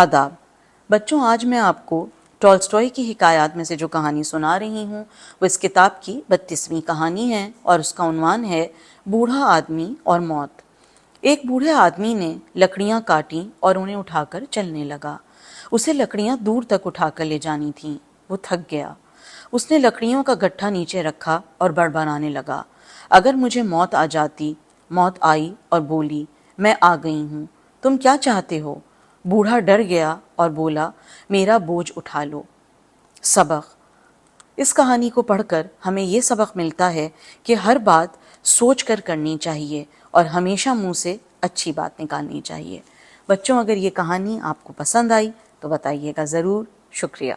آداب بچوں، آج میں آپ کو ٹالسٹوئی کی حکایات میں سے جو کہانی سنا رہی ہوں وہ اس کتاب کی 32ویں کہانی ہے اور اس کا عنوان ہے بوڑھا آدمی اور موت۔ ایک بوڑھے آدمی نے لکڑیاں کاٹیں اور انہیں اٹھا کر چلنے لگا۔ اسے لکڑیاں دور تک اٹھا کر لے جانی تھیں۔ وہ تھک گیا۔ اس نے لکڑیوں کا گٹھا نیچے رکھا اور بڑبڑانے لگا، اگر مجھے موت آ جاتی۔ موت آئی اور بولی، میں آ گئی ہوں، تم کیا چاہتے ہو؟ بوڑھا ڈر گیا اور بولا، میرا بوجھ اٹھا لو۔ سبق: اس کہانی کو پڑھ کر ہمیں یہ سبق ملتا ہے کہ ہر بات سوچ کر کرنی چاہیے اور ہمیشہ منہ سے اچھی بات نکالنی چاہیے۔ بچوں، اگر یہ کہانی آپ کو پسند آئی تو بتائیے گا ضرور۔ شکریہ۔